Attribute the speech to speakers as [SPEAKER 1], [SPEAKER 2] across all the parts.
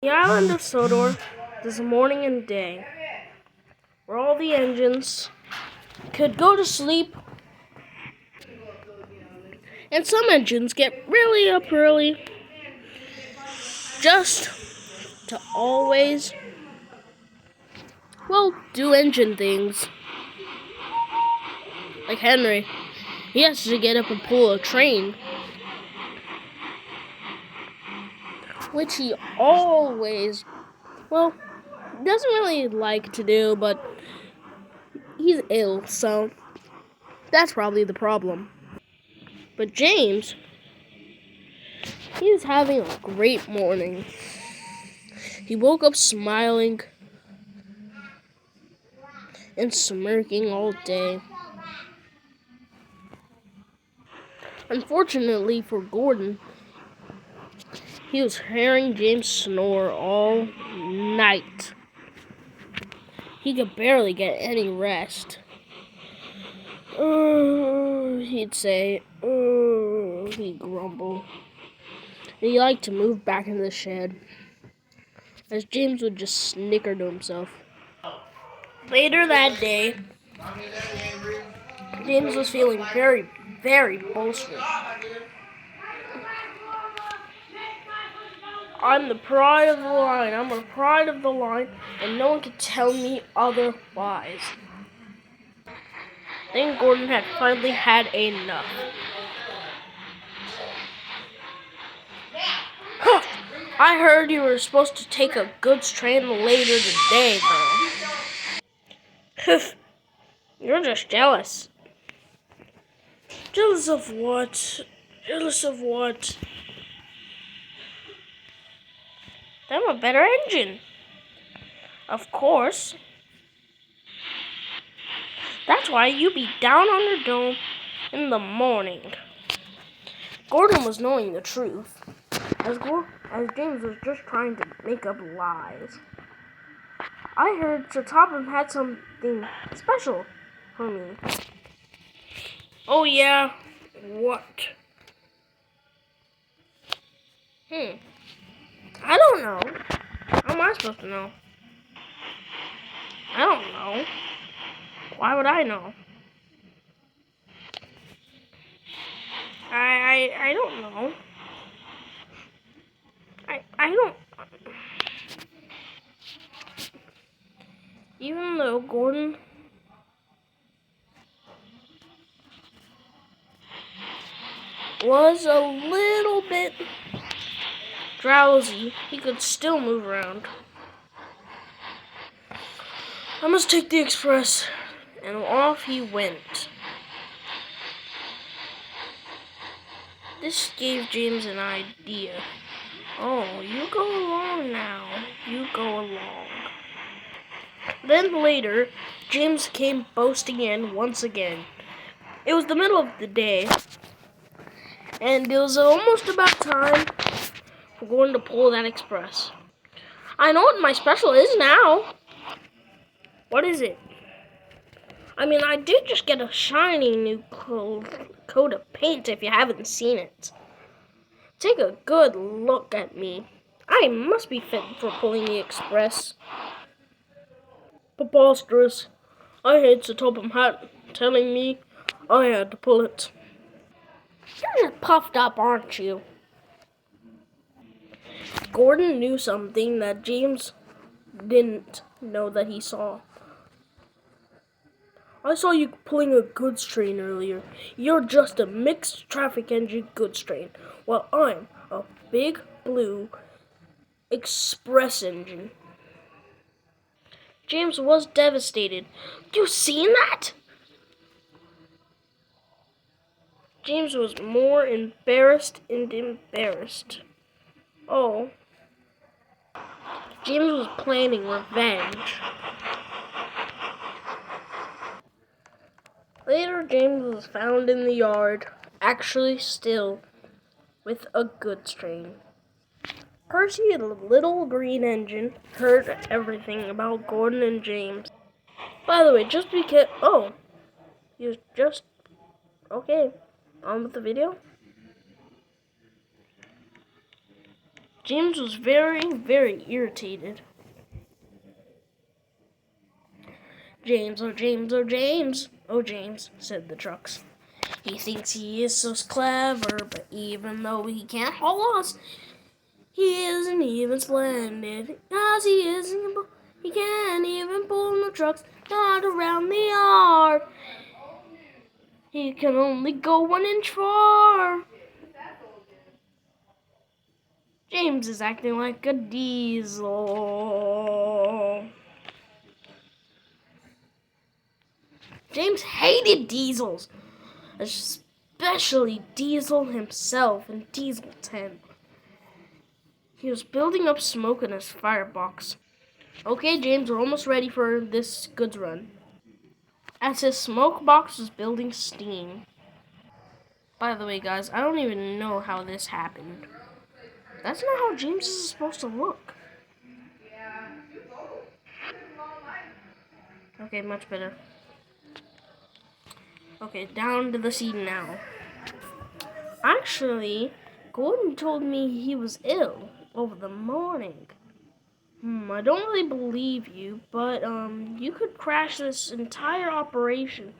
[SPEAKER 1] The island of Sodor, there's a morning and day where all the engines could go to sleep, and some engines get really up early just to always, do engine things. Like Henry, he has to get up and pull a train, which he always, doesn't really like to do, but he's ill, so that's probably the problem. But James, he was having a great morning. He woke up smiling and smirking all day. Unfortunately for Gordon, he was hearing James snore all night. He could barely get any rest. He'd say, he'd grumble. And he liked to move back into the shed, as James would just snicker to himself. Later that day, James was feeling very, very boastful. I'm the pride of the line. I'm the pride of the line, and no one can tell me otherwise. Then Gordon had finally had enough. Huh. I heard you were supposed to take a goods train later today, though. You're just jealous. Jealous of what? Jealous of what? I'm a better engine. Of course. That's why you be down on your dome in the morning. Gordon was knowing the truth, as James was just trying to make up lies. I heard Sir Topham had something special for me. Oh yeah? What? I don't know. How am I supposed to know? I don't know. Why would I know? I don't know. I don't. Even though Gordon was a little bit drowsy, he could still move around. I must take the express, and off he went. This gave James an idea. Oh, you go along now. You go along. Then later, James came boasting in once again. It was the middle of the day, and it was almost about time for Gordon to pull that express. I know what my special is now. What is it? I mean, I did just get a shiny new coat of paint if you haven't seen it. Take a good look at me. I must be fit for pulling the express. Preposterous. I hate Sir Topham Hatt telling me I had to pull it. You're just puffed up, aren't you? Gordon knew something that James didn't know that he saw. I saw you pulling a goods train earlier. You're just a mixed traffic engine goods train, while I'm a big blue express engine. James was devastated. You seen that? James was more embarrassed and embarrassed. Oh. James was planning revenge. Later, James was found in the yard, actually still, with a goods train. Percy, the little green engine, heard everything about Gordon and James. By the way, just because... Oh. He was just... Okay. On with the video. James was very, very irritated. James, oh James, oh James, oh James, said the trucks. He thinks he is so clever, but even though he can't haul us, he isn't even splendid. As he isn't, he can't even pull the trucks, not around the yard. He can only go 1 inch far. James is acting like a diesel. James hated diesels, especially Diesel himself and Diesel 10. He was building up smoke in his firebox. Okay, James, we're almost ready for this goods run. As his smoke box was building steam. By the way, guys, I don't even know how this happened. That's not how James is supposed to look. Okay, much better. Okay, down to the seed now. Actually, Gordon told me he was ill over the morning. I don't really believe you, but you could crash this entire operation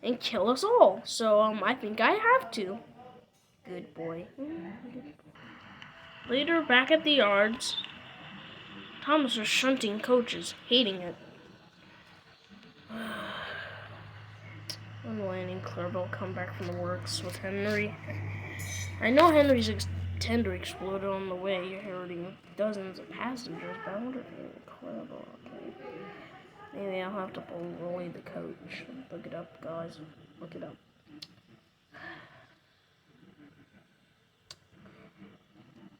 [SPEAKER 1] and kill us all. So I think I have to. Good boy. Later, back at the yards, Thomas was shunting coaches, hating it. When landing, Clarabelle come back from the works with Henry. I know Henry's tender exploded on the way, hurting dozens of passengers, but I wonder if Clarabelle okay. Maybe I'll have to pull away the coach. Look it up, guys. Look it up.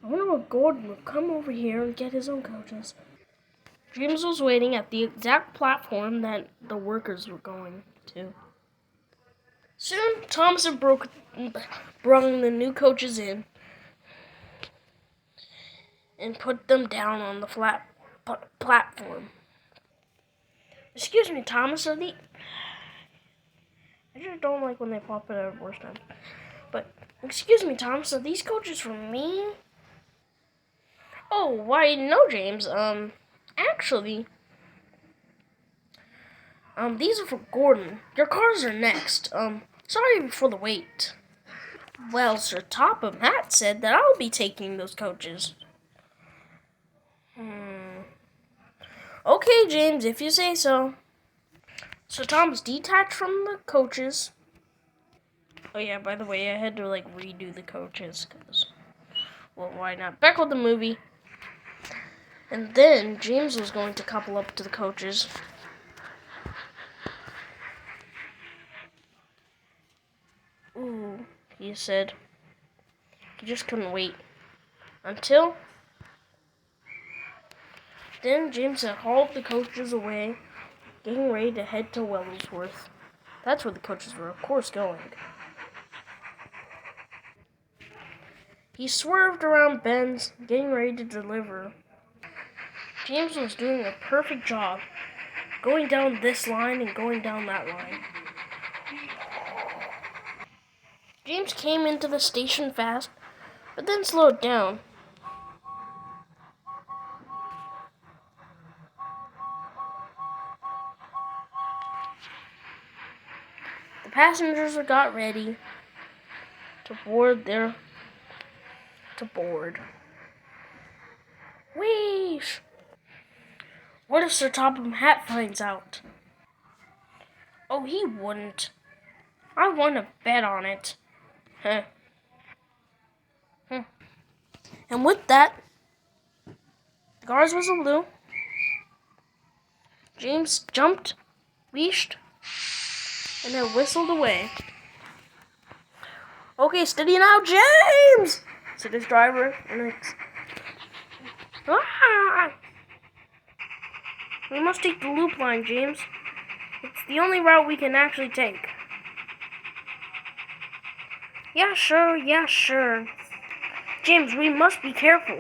[SPEAKER 1] I wonder if Gordon will come over here and get his own coaches. James was waiting at the exact platform that the workers were going to. Soon, Thomas and brung the new coaches in and put them down on the flat platform. Excuse me, Thomas, I just don't like when they pop it out of worst time. But, excuse me, Thomas, are these coaches for me? Oh, why, no, James. Actually, these are for Gordon. Your cars are next. Sorry for the wait. Well, Sir Topham Hatt said that I'll be taking those coaches. Okay, James, if you say so. So Tom's detached from the coaches. Oh yeah, by the way, I had to redo the coaches because, well, why not? Back with the movie. And then James was going to couple up to the coaches. Ooh, he said. He just couldn't wait. Until then, James had hauled the coaches away, getting ready to head to Wellsworth. That's where the coaches were, of course, going. He swerved around bends, getting ready to deliver. James was doing a perfect job, going down this line and going down that line. James came into the station fast, but then slowed down. The passengers got ready to board. Wheesh! What if Sir Topham Hatt finds out? Oh, he wouldn't. I won a bet on it. Huh. And with that, the guards whistled blew. James jumped, wheeshed, and then whistled away. Okay, steady now, James! Said his driver. We must take the loop line, James. It's the only route we can actually take. Yeah, sure. James, we must be careful.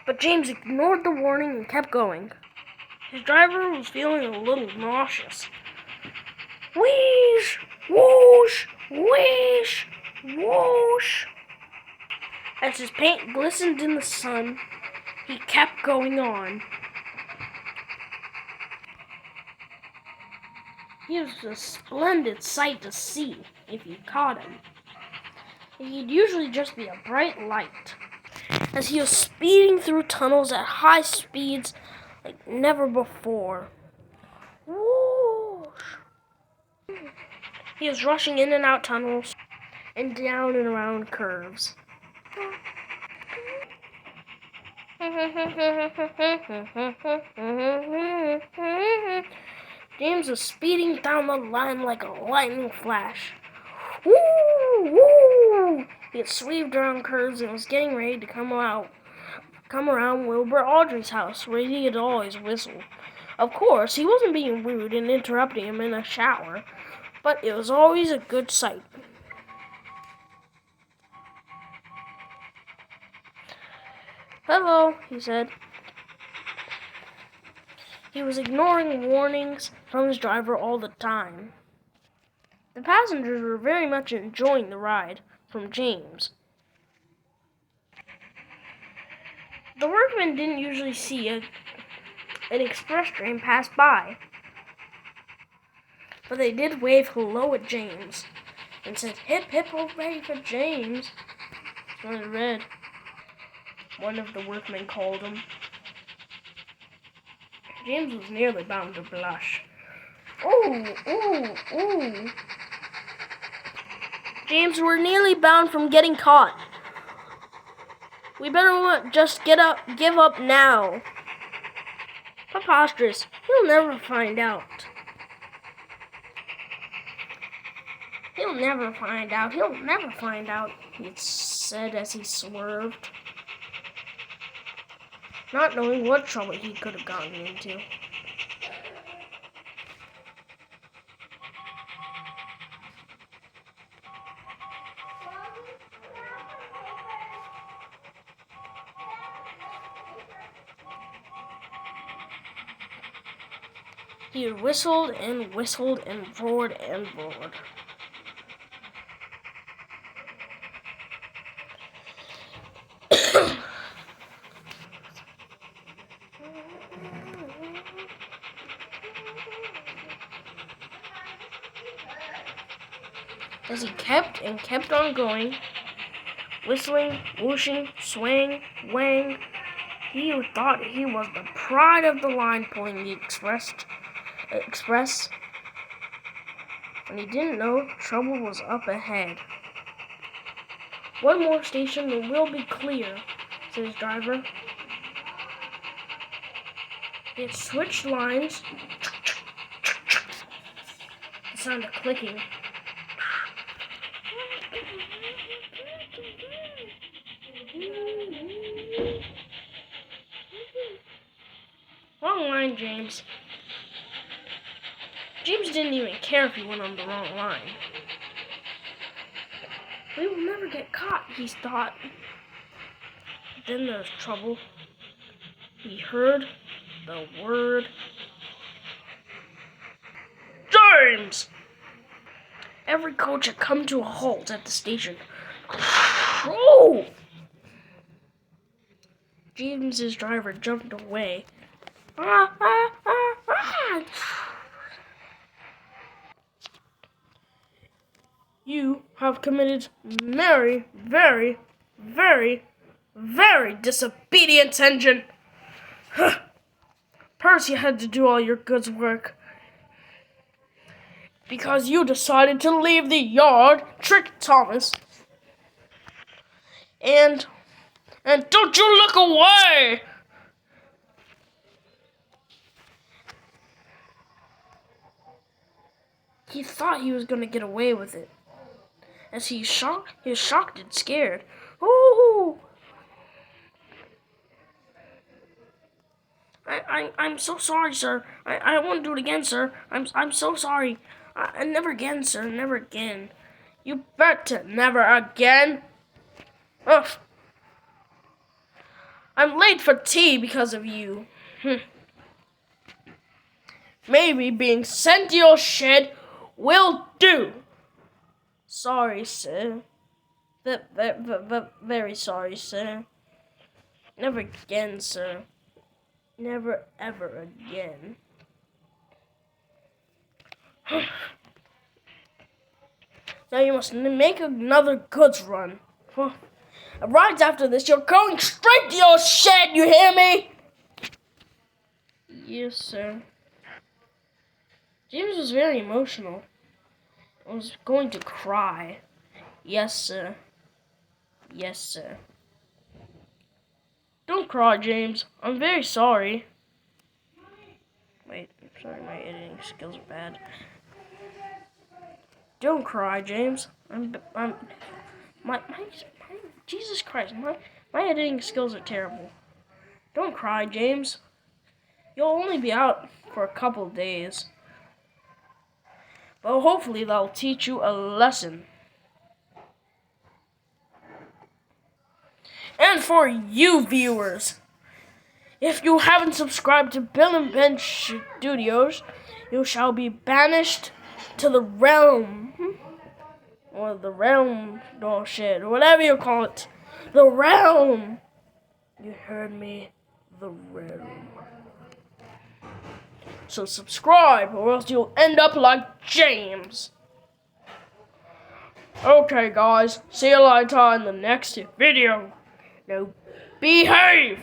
[SPEAKER 1] But James ignored the warning and kept going. His driver was feeling a little nauseous. Whoosh! Whoosh! Whoosh! Whoosh! As his paint glistened in the sun, He kept going on. He was a splendid sight to see if you caught him. He'd usually just be a bright light, as he was speeding through tunnels at high speeds like never before. Whoosh! He was rushing in and out tunnels and down and around curves. James was speeding down the line like a lightning flash. Woo! Woo! He had swept around curves and was getting ready to come around Wilbur Awdry's house, where he had always whistled. Of course, he wasn't being rude and interrupting him in a shower, but it was always a good sight. "Hello," he said. He was ignoring warnings from his driver all the time. The passengers were very much enjoying the ride from James. The workmen didn't usually see an express train pass by, but they did wave hello at James and said, "Hip, hip, hooray for James." When it read, one of the workmen called him. James was nearly bound to blush. Ooh, ooh, ooh. James, we're nearly bound from getting caught. We better just give up now. Preposterous. He'll never find out. He'll never find out. He'll never find out, he said as he swerved, not knowing what trouble he could have gotten into. He whistled and whistled and roared and roared. As he kept on going, whistling, whooshing, swaying, wang, he thought he was the pride of the line pulling the express, and he didn't know trouble was up ahead. "One more station and we'll be clear," said his driver. They had switched lines. The sound of clicking. Wrong line, James. James didn't even care if he went on the wrong line. We will never get caught, he thought. Then there was trouble. He heard the word James! Every coach had come to a halt at the station. Oh! James's driver jumped away. Ah, ah, ah, ah. "You have committed very, very, very, very disobedience, engine. Percy had to do all your good work because you decided to leave the yard, Trick Thomas. And don't you look away!" He thought he was going to get away with it. As he was shocked and scared. "Ooh! I'm so sorry, sir. I won't do it again, sir. I'm so sorry. Never again, sir. Never again." "You bet to never again. Ugh. I'm late for tea because of you. Maybe being sent to your shed will do." "Sorry, sir. Very sorry, sir." Never again, sir. Never ever again. Now you must make another goods run. Right after this, you're going straight to your shed, you hear me? Yes, sir. James was very emotional. I was going to cry. Yes, sir. Yes, sir. Don't cry, James. I'm very sorry. Wait, I'm sorry, my editing skills are bad. Don't cry, James. My Jesus Christ, my editing skills are terrible. Don't cry, James. You'll only be out for a couple of days. But hopefully that'll teach you a lesson. And for you viewers, if you haven't subscribed to Bill and Ben Studios, you shall be banished to the realm. Or the realm, or shit, or whatever you call it. The realm. You heard me. The realm. So subscribe, or else you'll end up like James. Okay, guys. See you later in the next video. Now, behave.